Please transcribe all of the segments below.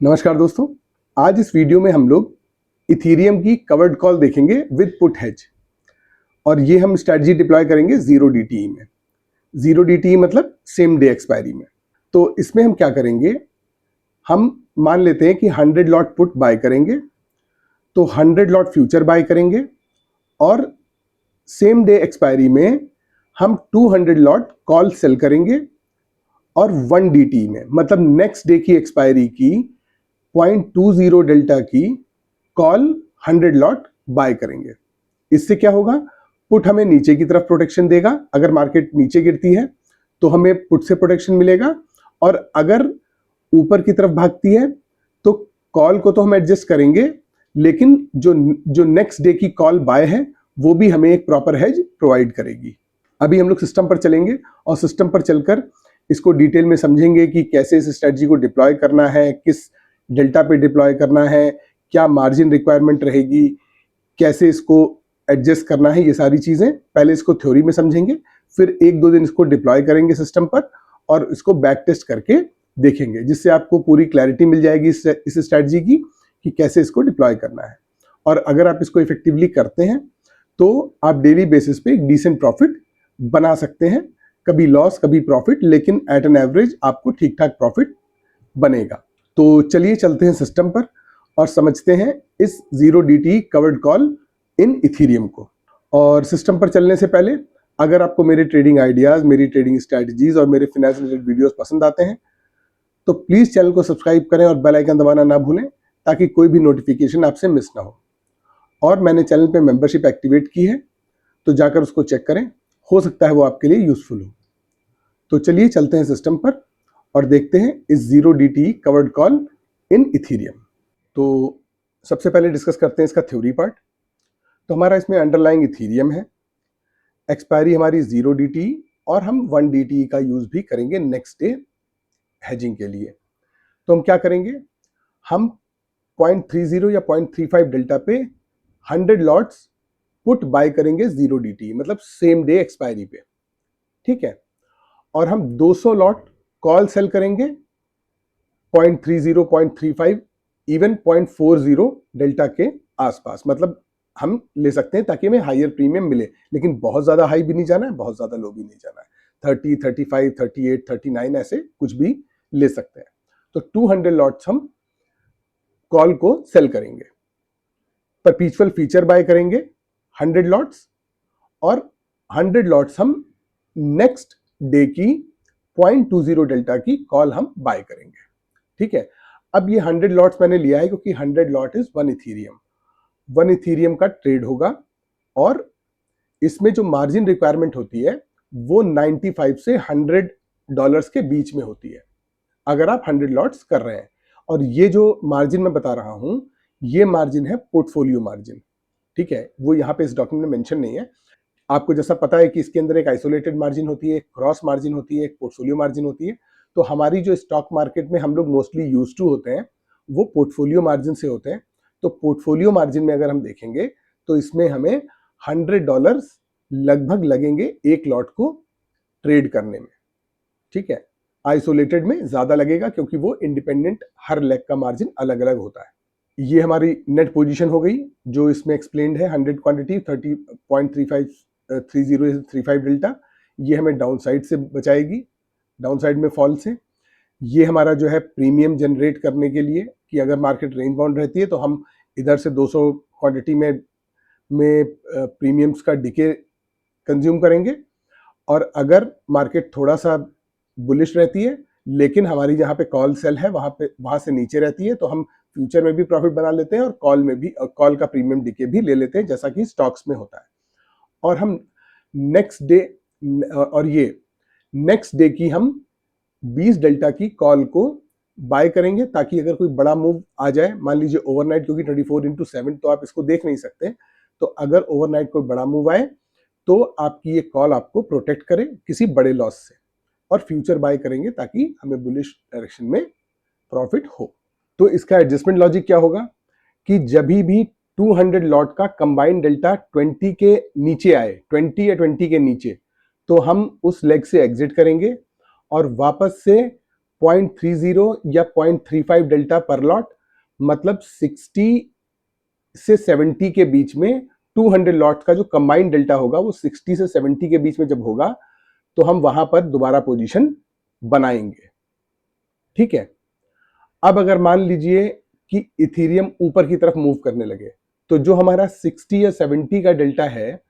नमस्कार दोस्तों, आज इस वीडियो में हम लोग इथीरियम की कवर्ड कॉल देखेंगे विद पुट हेज। और ये हम स्ट्रेटजी डिप्लॉय करेंगे जीरो डीटीई में। जीरो डीटीई मतलब सेम डे एक्सपायरी में। तो इसमें हम क्या करेंगे, हम मान लेते हैं कि 100 लॉट पुट बाय करेंगे, तो 100 लॉट फ्यूचर बाय करेंगे और सेम डे एक्सपायरी में हम 200 लॉट कॉल सेल करेंगे और 1 डीटीई में मतलब नेक्स्ट डे की एक्सपायरी की 0.20 डेल्टा की कॉल 100 लॉट बाय करेंगे। इससे क्या होगा, पुट हमें नीचे की तरफ प्रोटेक्शन देगा। अगर मार्केट नीचे गिरती है तो हमें पुट से प्रोटेक्शन मिलेगा, और अगर ऊपर की तरफ भागती है तो कॉल को तो हम एडजस्ट करेंगे, लेकिन जो नेक्स्ट डे की कॉल बाय है वो भी हमें एक प्रॉपर हेज प्रोवाइड करेगी। अभी हम लोग सिस्टम पर चलेंगे और सिस्टम पर चलकर इसको डिटेल में समझेंगे कि कैसे इस स्ट्रेटजी को डिप्लॉय करना है, किस डेल्टा पे डिप्लॉय करना है, क्या मार्जिन रिक्वायरमेंट रहेगी, कैसे इसको एडजस्ट करना है। ये सारी चीजें पहले इसको थ्योरी में समझेंगे, फिर एक दो दिन इसको डिप्लॉय करेंगे सिस्टम पर और इसको बैक टेस्ट करके देखेंगे, जिससे आपको पूरी क्लैरिटी मिल जाएगी इस स्ट्रेटजी की कि कैसे इसको डिप्लॉय करना है। और अगर आप इसको इफेक्टिवली करते हैं तो आप डेली बेसिस पे एक डिसेंट प्रॉफिट बना सकते हैं। कभी लॉस कभी प्रॉफिट, लेकिन एट एन एवरेज आपको ठीक ठाक प्रॉफिट बनेगा। तो चलिए चलते हैं सिस्टम पर और समझते हैं इस zero DT covered call in Ethereum को। और सिस्टम पर चलने से पहले अगर आपको मेरे ट्रेडिंग आइडियाज, मेरी ट्रेडिंग स्ट्रैटेजीज और मेरे फाइनेंस रिलेटेड वीडियोस पसंद आते हैं तो प्लीज चैनल को सब्सक्राइब करें और बेल आइकन दबाना ना भूलें, ताकि कोई भी नोटिफिकेशन आपसे मिस ना हो। और मैंने चैनल पे मेंबरशिप एक्टिवेट की है, तो जाकर उसको चेक करें, हो सकता है वो आपके लिए यूजफुल हो। तो चलिए चलते हैं सिस्टम पर और देखते हैं इस zero DT covered call in Ethereum. तो सबसे पहले डिस्कस करते हैं इसका थ्योरी पार्ट। तो हमारा इसमें अंडरलाइंग इथीरियम है, एक्सपायरी हमारी जीरो डीटी और हम 1 डीटी का यूज भी करेंगे नेक्स्ट डे हेजिंग के लिए। तो हम क्या करेंगे, हम 0.30 या 0.35 डेल्टा पे 100 लॉट्स पुट बाय करेंगे जीरो डीटी मतलब सेम डे एक्सपायरी पे, ठीक है। और हम 200 लॉट कॉल सेल करेंगे 0.30, 0.35, इवन 0.40 डेल्टा के आसपास। मतलब हम ले सकते हैं ताकि हमें हायर प्रीमियम मिले, लेकिन बहुत ज्यादा हाई भी नहीं जाना है, बहुत ज्यादा लो भी नहीं जाना है। 30, 35, 38, 39 ऐसे कुछ भी ले सकते हैं। तो 200 लॉट्स हम कॉल को सेल करेंगे। परपीचुअल फीचर बाय करेंगे 100 लॉट्स, और 100 लॉट्स हम नेक्स्ट डे की 0.20 डेल्टा की कॉल हम बाय करेंगे, ठीक है। अब ये 100 लॉट्स मैंने लिया है क्योंकि 100 लॉट इज 1 इथीरियम। 1 इथीरियम का ट्रेड होगा और इसमें जो मार्जिन रिक्वायरमेंट होती है वो 95 से $100 के बीच में होती है अगर आप 100 लॉट्स कर रहे हैं। और ये जो मार्जिन मैं बता रहा हूं ये मार्जिन है पोर्टफोलियो मार्जिन, ठीक है। वो यहाँ पे इस डॉक्यूमेंट में मेंशन नहीं है। आपको जैसा पता है कि इसके अंदर एक आइसोलेटेड मार्जिन होती है, एक क्रॉस मार्जिन होती है, एक पोर्टफोलियो मार्जिन होती है। तो हमारी जो स्टॉक मार्केट में हम लोग मोस्टली यूज टू होते हैं वो पोर्टफोलियो मार्जिन से होते हैं। तो पोर्टफोलियो मार्जिन में अगर हम देखेंगे तो इसमें हमें $100 लगभग लगेंगे एक लॉट को ट्रेड करने में, ठीक है। आइसोलेटेड में ज्यादा लगेगा क्योंकि वो इंडिपेंडेंट हर लेग का मार्जिन अलग अलग होता है। ये हमारी नेट पोजीशन हो गई जो इसमें एक्सप्लेन्ड है। 100 क्वांटिटी 30.35 डेल्टा, ये हमें डाउन साइड से बचाएगी, डाउन साइड में फॉल से। ये हमारा जो है प्रीमियम जनरेट करने के लिए कि अगर मार्केट रेंज बाउंड रहती है तो हम इधर से 200 क्वांटिटी में प्रीमियम्स का डिके कंज्यूम करेंगे। और अगर मार्केट थोड़ा सा बुलिश रहती है लेकिन हमारी जहाँ पे कॉल सेल है वहां से नीचे रहती है तो हम फ्यूचर में भी प्रॉफिट बना लेते हैं और कॉल में भी, कॉल का प्रीमियम डिके भी ले लेते हैं जैसा कि स्टॉक्स में होता है। और हम नेक्स्ट डे, और ये नेक्स्ट डे की हम 20 डेल्टा की कॉल को बाय करेंगे ताकि अगर कोई बड़ा मूव आ जाए, मान लीजिए ओवरनाइट, क्योंकि 24/7 तो आप इसको देख नहीं सकते, तो अगर ओवरनाइट कोई बड़ा मूव आए तो आपकी ये कॉल आपको प्रोटेक्ट करे किसी बड़े लॉस से। और फ्यूचर बाय करेंगे ताकि हमें बुलिश डायरेक्शन में प्रॉफिट हो। तो इसका एडजस्टमेंट लॉजिक क्या होगा कि जब भी 200 लॉट का कंबाइंड डेल्टा 20 के नीचे आए, 20 या 20 के नीचे, तो हम उस लेग से एग्जिट करेंगे और वापस से 0.30 या 0.35 डेल्टा पर लॉट, मतलब 60 से 70 के बीच में 200 लॉट का जो कंबाइंड डेल्टा होगा वो 60 से 70 के बीच में जब होगा तो हम वहां पर दोबारा पोजीशन बनाएंगे। ठीक है, अब अगर मान लीजिए कि इथेरियम ऊपर की तरफ मूव करने लगे तो जो हमारा 60 या 70 का डेल्टा है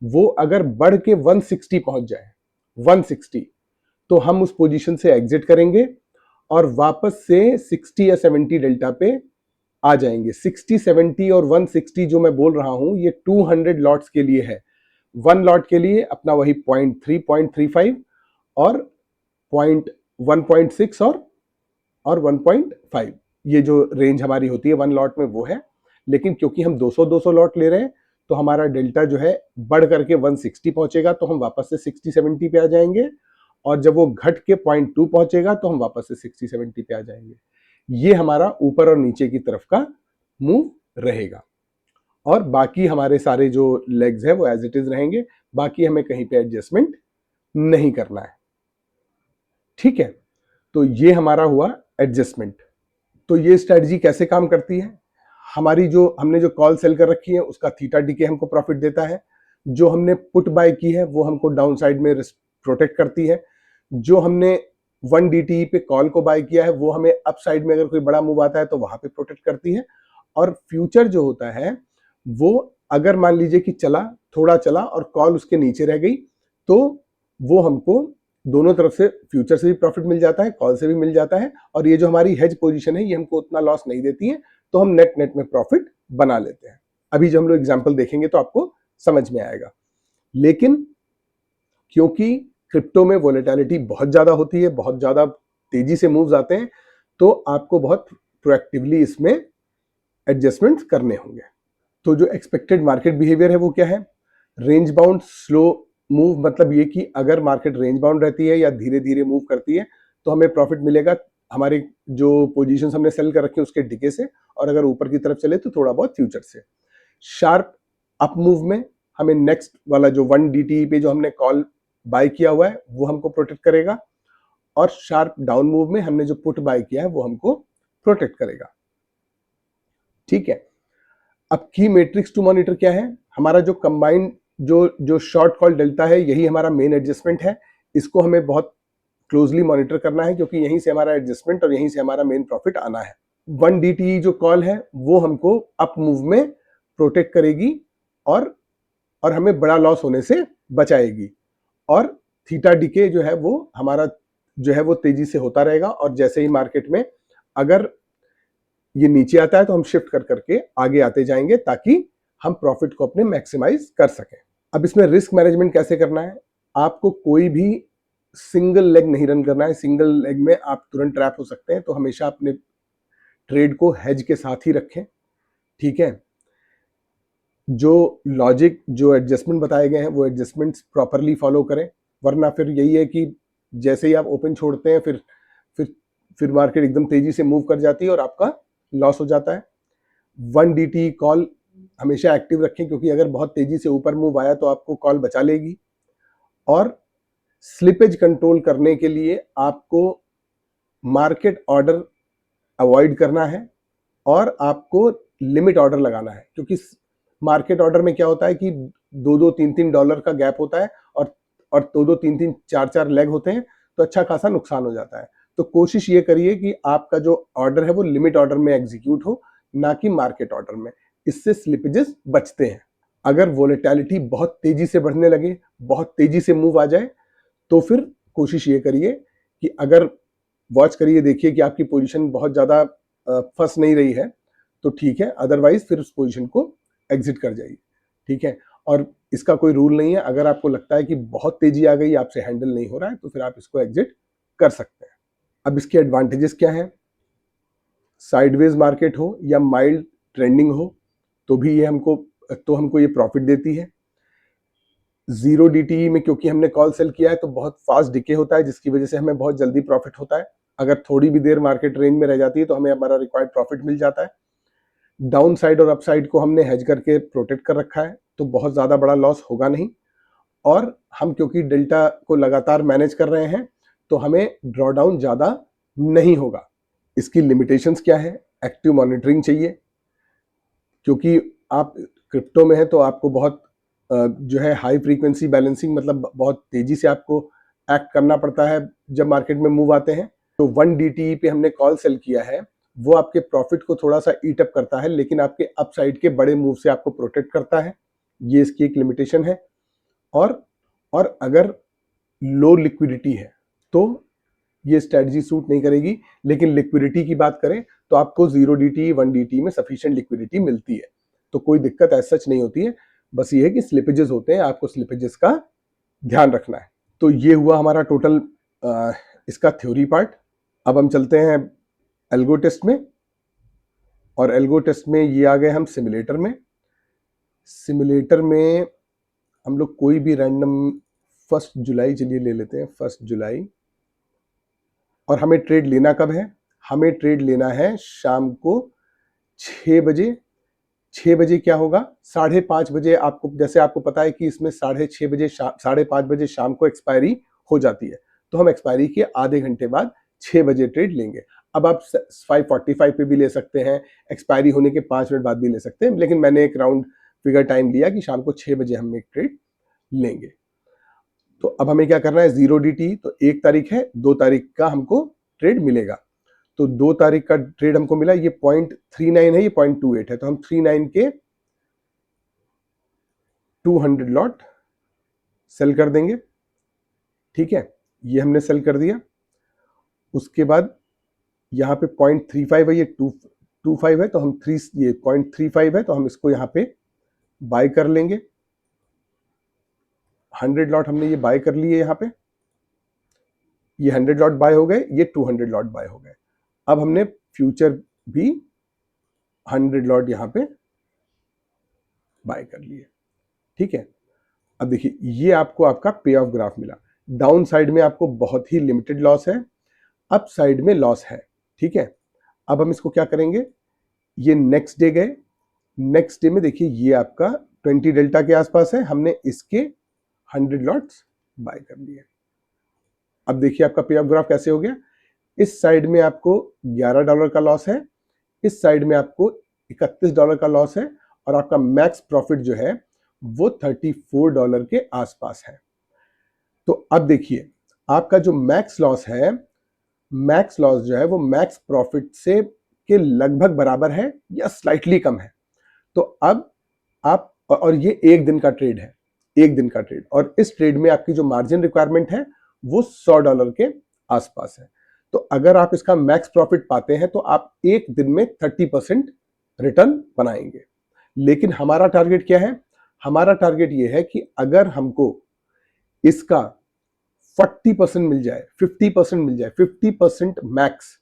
वो अगर बढ़ के 160 पहुंच जाए, 160, तो हम उस पोजीशन से एग्जिट करेंगे और वापस से 60 या 70 डेल्टा पे आ जाएंगे। 60, 70 और 160 जो मैं बोल रहा हूं ये 200 लॉट्स के लिए है। 1 लॉट के लिए अपना वही 0.3, 0.35 और 1.6 और 1.5, ये जो रेंज हमारी होती है 1 लॉट में वो है। लेकिन क्योंकि हम 200 लॉट ले रहे हैं तो हमारा डेल्टा जो है बढ़ करके 160 पहुंचेगा तो हम वापस से 60, 70 पे आ जाएंगे, और जब वो घट के 0.2 पहुंचेगा तो हम वापस से 60, 70 पे आ जाएंगे। ये हमारा ऊपर और नीचे की तरफ का मूव रहेगा, और बाकी हमारे सारे जो लेग्स है वो एज इट इज रहेंगे। बाकी हमें कहीं पे एडजस्टमेंट नहीं करना है। ठीक है, तो ये हमारा हुआ एडजस्टमेंट। तो ये स्ट्रेटजी कैसे काम करती है? हमारी जो हमने जो कॉल सेल कर रखी है उसका थीटा डीके हमको प्रॉफिट देता है। जो हमने पुट बाय की है वो हमको डाउन साइड में प्रोटेक्ट करती है। जो हमने 1 DTE पे कॉल को बाय किया है वो हमें अप साइड में अगर कोई बड़ा मूव आता है तो वहां पे प्रोटेक्ट करती है। और फ्यूचर जो होता है वो अगर मान लीजिए कि चला, थोड़ा चला और कॉल उसके नीचे रह गई तो वो हमको दोनों तरफ से, फ्यूचर से भी प्रॉफिट मिल जाता है, कॉल से भी मिल जाता है, और ये जो हमारी हेज पोजीशन है ये हमको उतना लॉस नहीं देती है, तो हम नेट नेट में प्रॉफिट बना लेते हैं। अभी जो हम लोग एग्जांपल देखेंगे तो आपको समझ में आएगा। लेकिन क्योंकि क्रिप्टो में वोलेटिलिटी बहुत ज्यादा होती है, बहुत ज्यादा तेजी से मूव्स आते हैं, तो आपको बहुत प्रोएक्टिवली इसमें एडजस्टमेंट्स करने होंगे। तो जो एक्सपेक्टेड मार्केट बिहेवियर है वो क्या है? रेंज बाउंड स्लो मूव, मतलब ये कि अगर मार्केट रेंज बाउंड रहती है या धीरे धीरे मूव करती है तो हमें प्रॉफिट मिलेगा हमारे जो पोजीशंस हमने सेल कर रखे हैं उसके डिके से, और अगर ऊपर की तरफ चले तो थोड़ा बहुत फ्यूचर से। शार्प अप मूव में हमें नेक्स्ट वाला जो 1 DTE पे जो हमने कॉल बाय किया हुआ है वो हमको प्रोटेक्ट करेगा, और शार्प डाउन मूव में हमने जो पुट बाय किया है वो हमको प्रोटेक्ट करेगा। ठीक है, अब की मैट्रिक्स टू मॉनिटर क्या है? हमारा जो कंबाइंड जो शॉर्ट कॉल डेल्टा है यही हमारा मेन एडजस्टमेंट है। इसको हमें बहुत क्लोजली मॉनिटर करना है क्योंकि यहीं से हमारा एडजस्टमेंट और यहीं से हमारा मेन प्रॉफिट आना है। 1 DTE जो कॉल है वो हमको अप मूव में प्रोटेक्ट करेगी और हमें बड़ा लॉस होने से बचाएगी, और थीटा डीके जो है वो हमारा जो है वो तेजी से होता रहेगा, और जैसे ही मार्केट में अगर ये नीचे आता है तो हम शिफ्ट कर करके आगे आते जाएंगे ताकि हम प्रॉफिट को अपने मैक्सिमाइज कर सकें। अब इसमें रिस्क मैनेजमेंट कैसे करना है? आपको कोई भी सिंगल लेग नहीं रन करना है। सिंगल लेग में आप तुरंत ट्रैप हो सकते हैं, तो हमेशा अपने ट्रेड को हेज के साथ ही रखें। ठीक है, जो लॉजिक, जो एडजस्टमेंट बताए गए हैं वो एडजस्टमेंट्स प्रॉपरली फॉलो करें, वरना फिर यही है कि जैसे ही आप ओपन छोड़ते हैं फिर मार्केट एकदम तेजी से मूव कर जाती है और आपका लॉस हो जाता है। 1 DTE कॉल हमेशा एक्टिव रखें क्योंकि अगर बहुत तेजी से ऊपर मूव आया तो आपको कॉल बचा लेगी, और स्लिपेज कंट्रोल करने के लिए आपको मार्केट ऑर्डर अवॉइड करना है और आपको लिमिट ऑर्डर लगाना है, क्योंकि मार्केट ऑर्डर में क्या होता है कि 2-2, 3-3 डॉलर का गैप होता है और 2-2, 3-3, 4-4 लेग होते हैं, तो अच्छा खासा नुकसान हो जाता है। तो कोशिश ये करिए कि आपका जो ऑर्डर है वो लिमिट ऑर्डर में एग्जीक्यूट हो, ना कि मार्केट ऑर्डर में। इससे स्लिपेजेस बचते हैं। अगर वोलेटिलिटी बहुत तेजी से बढ़ने लगे, बहुत तेजी से मूव आ जाए, तो फिर कोशिश ये करिए कि अगर वॉच करिए, देखिए कि आपकी पोजीशन बहुत ज़्यादा फंस नहीं रही है तो ठीक है, अदरवाइज फिर उस पोजीशन को एग्जिट कर जाइए। ठीक है, और इसका कोई रूल नहीं है। अगर आपको लगता है कि बहुत तेजी आ गई, आपसे हैंडल नहीं हो रहा है, तो फिर आप इसको एग्जिट कर सकते हैं। अब इसके एडवांटेजेस क्या हैं? साइडवेज मार्केट हो या माइल्ड ट्रेंडिंग हो तो भी ये हमको ये प्रॉफिट देती है। 0 DTE में क्योंकि हमने कॉल सेल किया है तो बहुत फास्ट डिके होता है, जिसकी वजह से हमें बहुत जल्दी प्रॉफिट होता है। अगर थोड़ी भी देर मार्केट रेंज में रह जाती है तो हमें हमारा रिक्वायर्ड प्रॉफिट मिल जाता है। डाउन साइड और अप साइड को हमने हेज करके प्रोटेक्ट कर रखा है, तो बहुत ज़्यादा बड़ा लॉस होगा नहीं। और हम क्योंकि डेल्टा को लगातार मैनेज कर रहे हैं तो हमें ड्रॉडाउन ज़्यादा नहीं होगा। इसकी लिमिटेशंस क्या है? एक्टिव मॉनिटरिंग चाहिए, क्योंकि आप क्रिप्टो में है तो आपको बहुत जो है हाई फ्रीक्वेंसी बैलेंसिंग, मतलब बहुत तेजी से आपको एक्ट करना पड़ता है जब मार्केट में मूव आते हैं। तो 1 DTE पे हमने कॉल सेल किया है, वो आपके प्रॉफिट को थोड़ा सा ईट अप करता है, लेकिन आपके अपसाइड के बड़े मूव से आपको प्रोटेक्ट करता है। ये इसकी एक लिमिटेशन है। और अगर लो लिक्विडिटी है तो ये स्ट्रेटजी सूट नहीं करेगी। लेकिन लिक्विडिटी की बात करें तो आपको 0 DTE 1 DTE में सफिशिएंट लिक्विडिटी मिलती है, तो कोई दिक्कत ऐसा सच नहीं होती है। बस ये है कि स्लिपेजेस होते हैं, आपको स्लिपेजेस का ध्यान रखना है। तो ये हुआ हमारा टोटल इसका थ्योरी पार्ट। अब हम चलते हैं एल्गो टेस्ट में, और एल्गो टेस्ट में ये आ गए हम सिमुलेटर में। सिमुलेटर में हम लोग कोई भी रैंडम 1 जुलाई चलिए ले लेते हैं, 1 जुलाई। और हमें ट्रेड लेना कब है? हमें ट्रेड लेना है शाम को 6 बजे। 6 बजे क्या होगा? 5:30 बजे, आपको जैसे आपको पता है कि इसमें 6:30 बजे 5:30 बजे शाम को एक्सपायरी हो जाती है, तो हम एक्सपायरी के आधे घंटे बाद 6 बजे ट्रेड लेंगे। अब आप 5:45 पे भी ले सकते हैं, एक्सपायरी होने के 5 मिनट बाद भी ले सकते हैं, लेकिन मैंने एक राउंड फिगर टाइम लिया कि शाम को 6 बजे हम एक ट्रेड लेंगे। तो अब हमें क्या करना है? 0 DTE, तो 1 तारीख है, 2 तारीख का हमको ट्रेड मिलेगा। तो 2 तारीख का ट्रेड हमको मिला, ये 0.39 है, ये 0.28 है, तो हम 39 के 200 लॉट सेल कर देंगे। ठीक है, ये हमने सेल कर दिया। उसके बाद यहाँ पे 0.35 है, ये 225 है, तो हम ये 0.35 है, तो हम इसको यहाँ पे बाय कर लेंगे। 100 लॉट हमने ये बाय कर लिए यहाँ पे, ये 100 लॉट बाय हो गए, ये 200 लॉट बाय हो गए। अब हमने फ्यूचर भी 100 लॉट यहाँ पे बाय कर लिए। ठीक है, अब देखिए ये आपको आपका पे ऑफ ग्राफ मिला। डाउन साइड में आपको बहुत ही लिमिटेड लॉस है, अप साइड में लॉस है। ठीक है, अब हम इसको क्या करेंगे? ये नेक्स्ट डे गए, नेक्स्ट डे में देखिए ये आपका 20 डेल्टा के आसपास है, हमने इसके 100 लॉट्स बाय कर लिए। अब देखिए आपका पे ऑफ ग्राफ कैसे हो गया। इस साइड में आपको $11 का लॉस है, इस साइड में आपको $31 का लॉस है, और आपका मैक्स प्रॉफिट जो है वो $34 के आसपास है। तो अब देखिए आपका जो मैक्स लॉस है, मैक्स लॉस जो है वो मैक्स प्रॉफिट से के लगभग बराबर है या स्लाइटली कम है। तो अब आप, और ये 1 दिन का ट्रेड है, 1 दिन का ट्रेड, और इस ट्रेड में आपकी जो मार्जिन रिक्वायरमेंट है वो $100 के आसपास है। तो अगर आप इसका मैक्स प्रॉफिट पाते हैं तो आप 1 दिन में 30% रिटर्न बनाएंगे। लेकिन हमारा टारगेट क्या है? हमारा टारगेट ये है कि अगर हमको इसका 40% मिल जाए, 50% मिल जाए, 50% मैक्स,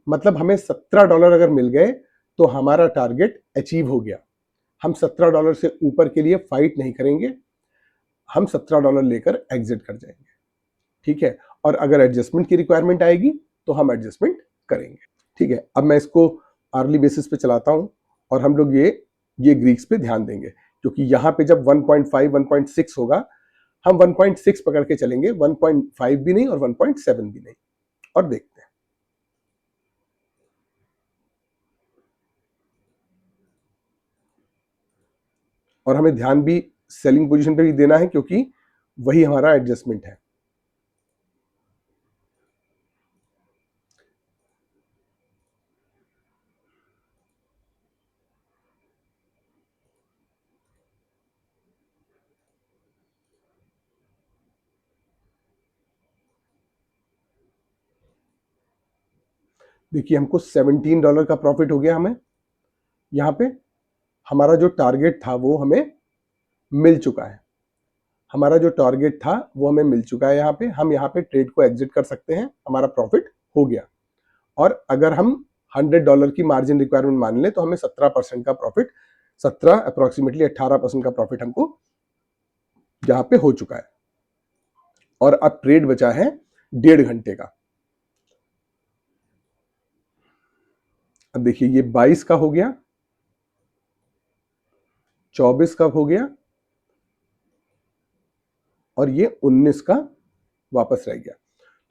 मतलब हमें $17 अगर मिल गए तो हमारा टारगेट अचीव हो गया। हम $17 से ऊपर के लिए फाइट नहीं करेंगे, हम $17 लेकर एग्जिट कर जाएंगे। ठीक है, और अगर एडजस्टमेंट की रिक्वायरमेंट आएगी तो हम एडजस्टमेंट करेंगे। ठीक है, अब मैं इसको आर्ली बेसिस पे चलाता हूं, और हम लोग ये ग्रीक्स पे ध्यान देंगे, क्योंकि यहां पे जब 1.5 1.6 होगा, हम 1.6 पकड़ के चलेंगे, 1.5 भी नहीं और 1.7 भी नहीं। और देखते हैं, और हमें ध्यान भी सेलिंग पोजीशन पे भी देना है, क्योंकि वही हमारा एडजस्टमेंट है। देखिए हमको $17 का प्रॉफिट हो गया। हमें यहाँ पे हमारा जो टारगेट था वो हमें मिल चुका है, हमारा जो टारगेट था वो हमें मिल चुका है। यहाँ पे हम यहाँ पे ट्रेड को एग्जिट कर सकते हैं, हमारा प्रॉफिट हो गया। और अगर हम $100 की मार्जिन रिक्वायरमेंट मान लें तो हमें 17% का प्रॉफिट, 17 अप्रोक्सीमेटली 18% का प्रॉफिट हमको यहाँ पे हो चुका है। और अब ट्रेड बचा है 1.5 घंटे का। अब देखिए ये 22 का हो गया, 24 का हो गया, और ये 19 का वापस रह गया।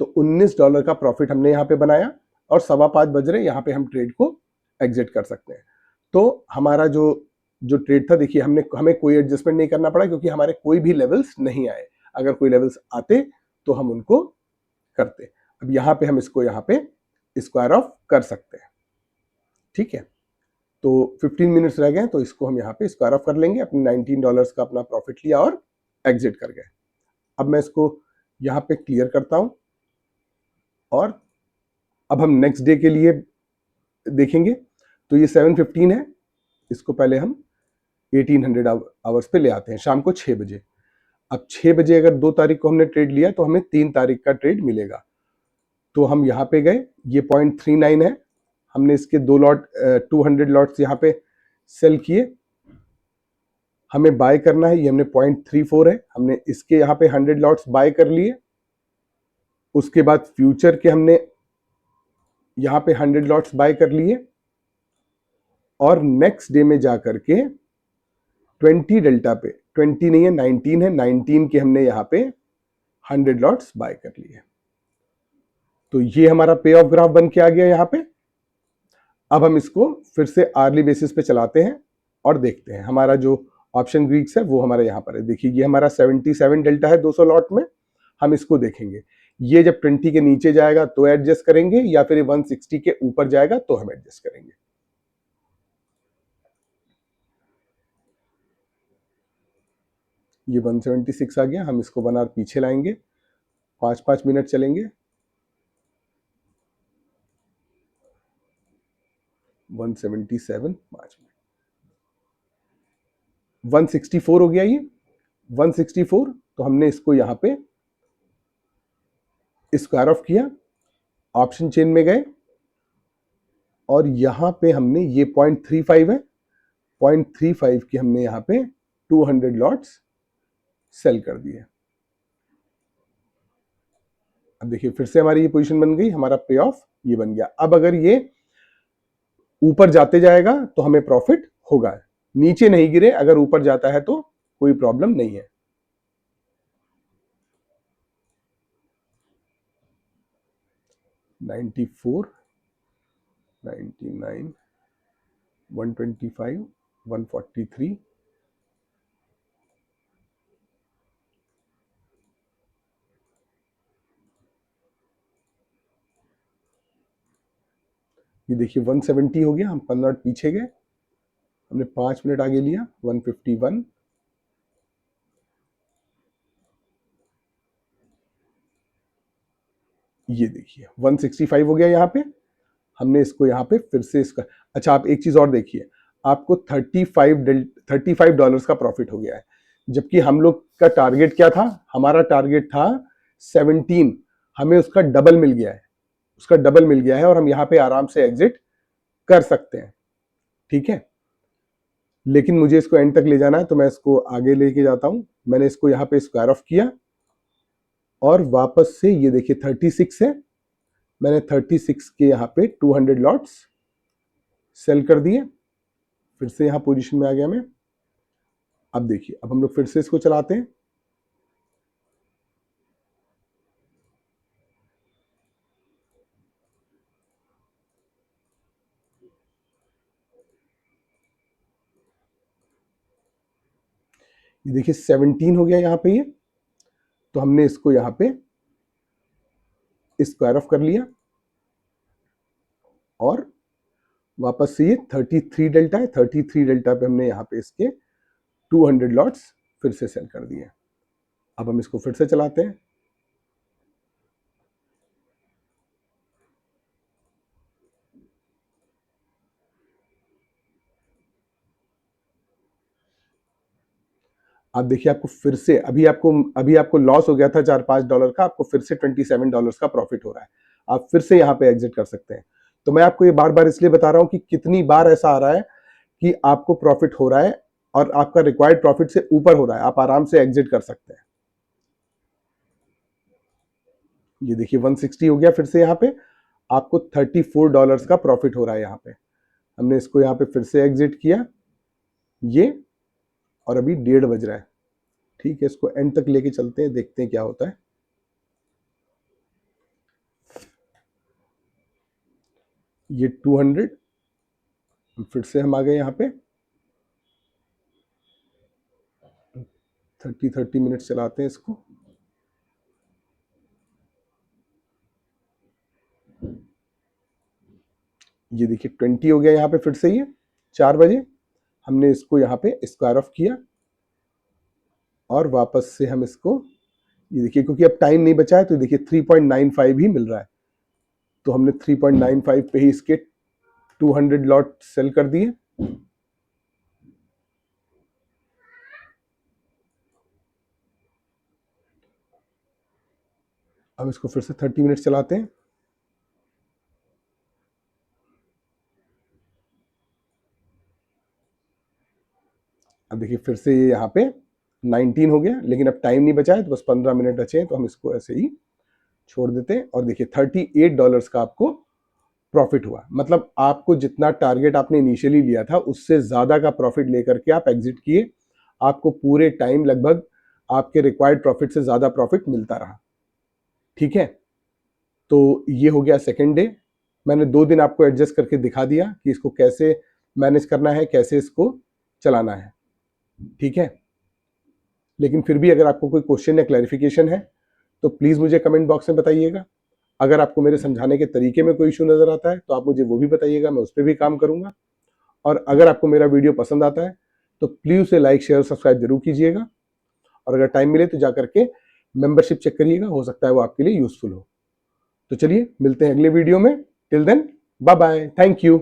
तो $19 का प्रॉफिट हमने यहाँ पे बनाया। और 5:15 बज रहे, यहाँ पे हम ट्रेड को एग्जिट कर सकते हैं। तो हमारा जो जो ट्रेड था, देखिए हमें कोई एडजस्टमेंट नहीं करना पड़ा क्योंकि हमारे कोई भी लेवल्स नहीं आए। अगर कोई लेवल्स आते तो हम उनको करते। अब यहाँ पे हम इसको यहाँ पे स्क्वायर ऑफ कर सकते हैं, ठीक है। तो 15 मिनट्स रह गए, तो इसको हम यहाँ पे स्क्वायर ऑफ कर लेंगे। अपने $19 का अपना प्रॉफिट लिया और एग्जिट कर गए। अब मैं इसको यहाँ पे क्लियर करता हूँ और अब हम नेक्स्ट डे के लिए देखेंगे। तो ये 7:15 है, इसको पहले हम 1800 आवर्स पे ले आते हैं, शाम को 6 बजे। अब 6 बजे अगर 2 तारीख को हमने ट्रेड लिया तो हमें 3 तारीख का ट्रेड मिलेगा। तो हम यहाँ पे गए, ये 0.39 है, हमने इसके 200 लॉट्स यहाँ पे सेल किए। हमें बाय करना है, ये हमने 0.34 है, हमने इसके यहाँ पे 100 लॉट्स बाय कर लिए। उसके बाद फ्यूचर के हमने यहाँ पे 100 लॉट्स बाय कर लिए और नेक्स्ट डे में जाकर के 20 डेल्टा पे, 20 नहीं है 19 है, 19 के हमने यहाँ पे 100 लॉट्स बाय कर लिए। तो ये हमारा पे ऑफ ग्राफ बन के आ गया यहाँ पे। अब हम इसको फिर से आर्ली बेसिस पे चलाते हैं और देखते हैं। हमारा जो ऑप्शन ग्रीक्स है वो हमारे यहाँ पर है। देखिए ये हमारा 77 डेल्टा है 200 लॉट में। हम इसको देखेंगे, ये जब 20 के नीचे जाएगा तो एडजस्ट करेंगे, या फिर 160 के ऊपर जाएगा तो हम एडजस्ट करेंगे। ये 176 आ गया, हम इसको 1 आवर पीछे लाएंगे, 5-5 मिनट चलेंगे। 177 5 मिनट, 164 हो गया ये 164। तो हमने इसको यहाँ पे स्क्वायर ऑफ किया, ऑप्शन चेन में गए और यहाँ पे हमने ये 0.35 है, 0.35 की हमने यहाँ पे 200 लॉट्स सेल कर दिए। अब देखिए फिर से हमारी ये पोजीशन बन गई, हमारा पे ऑफ ये बन गया। अब अगर ये ऊपर जाते जाएगा तो हमें प्रॉफिट होगा, नीचे नहीं गिरे, अगर ऊपर जाता है तो कोई प्रॉब्लम नहीं है। $94, $99, $125, $143, ये देखिए 170 हो गया। हम 15 मिनट पीछे गए, हमने 5 मिनट आगे लिया, 151, ये देखिए 165 हो गया यहाँ पे। हमने इसको यहाँ पे फिर से इसका, अच्छा आप एक चीज और देखिए, आपको $35 का प्रॉफिट हो गया है, जबकि हम लोग का टारगेट क्या था, हमारा टारगेट था 17, हमें उसका डबल मिल गया है, उसका डबल मिल गया है और हम यहाँ पे आराम से एग्जिट कर सकते हैं, ठीक है। लेकिन मुझे इसको एंड तक ले जाना है तो मैं इसको आगे लेके जाता हूं। मैंने इसको यहाँ पे स्क्वायर ऑफ किया और वापस से ये देखिए 36 है, मैंने 36 के यहाँ पे 200 लॉट्स सेल कर दिए। फिर से यहाँ पोजीशन में आ गया मैं। अब देखिए, अब हम लोग फिर से इसको चलाते हैं। ये देखिए 17 हो गया यहाँ पे ये, तो हमने इसको यहाँ पे स्क्वायर ऑफ कर लिया और वापस से ये 33 डेल्टा है, 33 डेल्टा पे हमने यहाँ पे इसके 200 लॉट्स फिर से सेल कर दिए। अब हम इसको फिर से चलाते हैं। आप देखिए आपको फिर से अभी आपको लॉस हो गया था $4-5 का, आपको फिर से $27 का प्रॉफिट हो रहा है। आप फिर से यहाँ पे एग्जिट कर सकते हैं। तो मैं आपको ये बार बार इसलिए बता रहा हूँ कि कितनी बार ऐसा आ रहा है कि आपको प्रॉफिट हो रहा है और आपका रिक्वायर्ड प्रॉफिट से ऊपर हो रहा है, आप आराम से एग्जिट कर सकते हैं। ये देखिए 160 हो गया, फिर से यहाँ पे आपको $34 का प्रॉफिट हो रहा है। यहाँ पे हमने इसको यहाँ पे फिर से एग्जिट किया ये, और अभी 1:30 बज रहा है, ठीक है। इसको एंड तक लेके चलते हैं, देखते हैं क्या होता है। ये 200, फिर से हम आ गए यहाँ पे 30 मिनट चलाते हैं इसको। ये देखिए 20 हो गया यहाँ पे, फिर से ये 4 बजे हमने इसको यहाँ पे स्क्वायर ऑफ किया और वापस से हम इसको, ये देखिए क्योंकि अब टाइम नहीं बचा है तो देखिए 3.95 ही मिल रहा है, तो हमने 3.95 पे ही इसके 200 लॉट सेल कर दिए। अब इसको फिर से 30 मिनट चलाते हैं। अब देखिए फिर से ये यहाँ पे 19 हो गया, लेकिन अब टाइम नहीं बचा है तो बस 15 मिनट बचे हैं, तो हम इसको ऐसे ही छोड़ देते हैं। और देखिए $38 का आपको प्रॉफिट हुआ, मतलब आपको जितना टारगेट आपने इनिशियली लिया था उससे ज़्यादा का प्रॉफिट लेकर के आप एग्जिट किए। आपको पूरे टाइम लगभग आपके रिक्वायर्ड प्रॉफिट से ज़्यादा प्रॉफिट मिलता रहा। ठीक है, तो ये हो गया सेकेंड डे। मैंने 2 दिन आपको एडजस्ट करके दिखा दिया कि इसको कैसे मैनेज करना है, कैसे इसको चलाना है। ठीक है, लेकिन फिर भी अगर आपको कोई क्वेश्चन या क्लैरिफिकेशन है तो प्लीज़ मुझे कमेंट बॉक्स में बताइएगा। अगर आपको मेरे समझाने के तरीके में कोई इशू नज़र आता है तो आप मुझे वो भी बताइएगा, मैं उस पर भी काम करूँगा। और अगर आपको मेरा वीडियो पसंद आता है तो प्लीज़ उसे लाइक, शेयर, सब्सक्राइब जरूर कीजिएगा। और अगर टाइम मिले तो जा करके मेंबरशिप चेक करिएगा, हो सकता है वो आपके लिए यूज़फुल हो। तो चलिए मिलते हैं अगले वीडियो में। Till then bye bye, thank you.